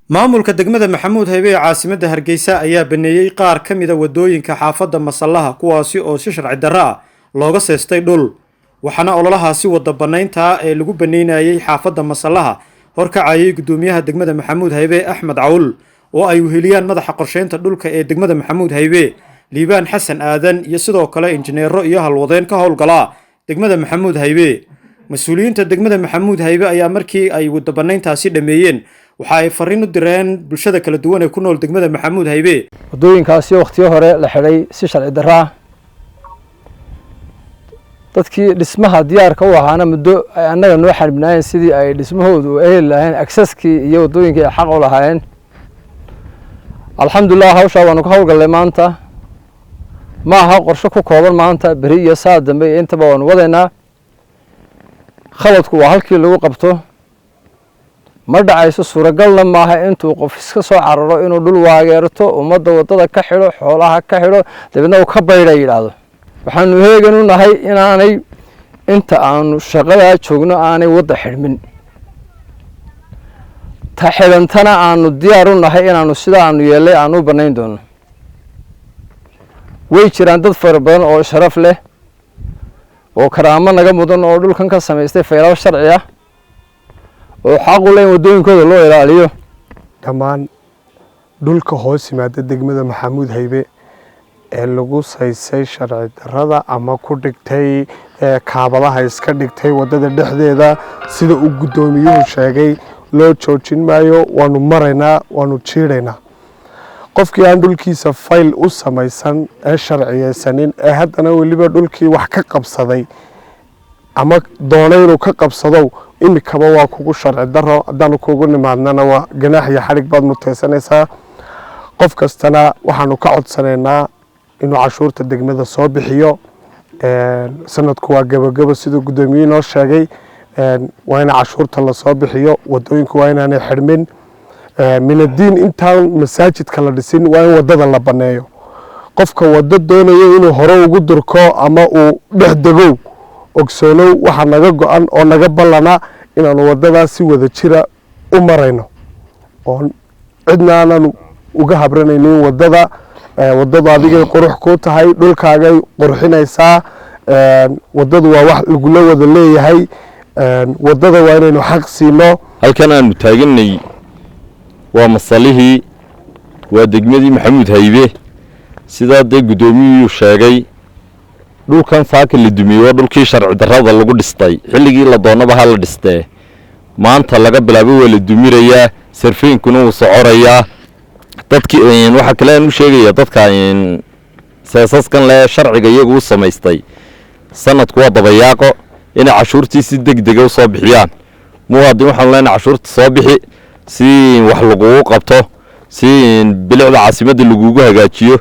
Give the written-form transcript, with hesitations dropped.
maamulka degmada Maxamuud Haybe caasimada Hargeysa ayaa baneeyay qaar kamida wadooyinka xaafadda Masallaha kuwaasi oo si sharci darro ah looga seestay dhul waxaana ololahaasi wada banaynta ee lagu baneynayay xaafadda Masallaha horkacayay gudoomiyaha degmada Maxamuud Haybe Axmed Cawl oo ay weheliyaan madaxa qorsheynta dhulka ee degmada Maxamuud Haybe Liibaan Xasan Aadan iyo sidoo kale injineero iyo halwadeen ka howlgala degmada Maxamuud Haybe mas'uuliyiinta degmada Maxamuud Haybe ayaa markii ay wada banayntaasi dhameeyeen waxa ay fariin u direen bulshada kala duwan ee ku nool degmada Maxamuud Haybe wadooyinkaasi waqtiyo hore la xiray si sharci darro ah dadkii dhismaha diyaarka u ahaana muddo ay annaga noo xarbinaayeen sidii ay dhismahoodu u heli lahayn accesskii iyo wadooyinkii ay xaq u lahaayeen alxamdulillah hawsha waanu ka howlgalnay maanta ma aha qorshe ku kooban maanta beri iyo saa dambe iyo intaba waanu wadaynaa khaladku waa halkii lagu qabto ma dhacayso suuragalna maaha intuu qof iska soo cararo inuu dhul waageerto ummadda wadada ka xidho xoolaha ka xidho dabeedna uu ka baydha yidhaahdo waxaanu heegan u nahay inaanay inta aanu shaqadaa joogno aanay wadda xidhmin ta xidhantana aanu diyaar u nahay inaanu sida aanu yeellay aanu u bannayn doono way jiraan dad fara badan oo sharaf leh oo karaamo naga mudan oo dhulkan ka samaystay faylaal sharci ah oo xaq u leh in wadooyinkooda loo ilaaliyo dhammaan dhulka hoos yimaada degmada Maxamuud Haybe ee lagu saysay sharci darrada ama ku dhigtay kaabadaha iska dhigtay wadada dhexdeeda sida uu gudoomiyuhu sheegay loo joojin maayo waanu maraynaa waanu jiidaynaa qofkii aan dhulkiisa fayl u samaysan ee sharciyeysanin ee haddana weliba dhulkii wax ka qabsaday ama doonay inuu ka qabsado imikaba waa kugu sharci darro haddaanu kugu nimaadnana waa ganaax iyo xadhig baad mutaysanaysaa qof kastana waxaanu ka codsanaynaa inuu cashuurta degmada soo bixiyo sanadku waa gabagabo siduu gudoomiyuhu noo sheegay waa in cashuurta la soo bixiyo wadooyinku waa inaanay xidhmin minadiin intaan masaajidka la dhisin waa in wadada la baneeyo qofka wado doonayo inuu hore ugu durko ama uu dhex dego ogsoonow waxa naga go'an oo naga ballana inaanu wadadaas si wada jira u marayno oo cidna aanan uga habranaynin wadada adigay qurux ku tahay dhulkaagay qurxinaysaa wadadu waa wax lagula wada leeyahay wadada waa inaynu xaq siino halkan aanu taaganay waa Masallihii waa degmadii Maxamuud Haybe sidaa gudoomiyuhu sheegay dhulkan saaka la dumiyay waa dhulkii sharci darrada lagu dhistay xilligii la doonaba ha la dhistay maanta laga bilaabo waa la dumirayaa sarfeenkuna uu socorayaa dadkii waxa kale aan u sheegaya dadka saasaskan la sharciga iyagu u samaystay sanadku waa dabayaaqo in cashuurtii si degdeg ah u soo bixiyaan muwaadin waxaan leenahay cashuurta soo bixi si wax lagu qabto si bilicda caasimadda lagu hagaajiyo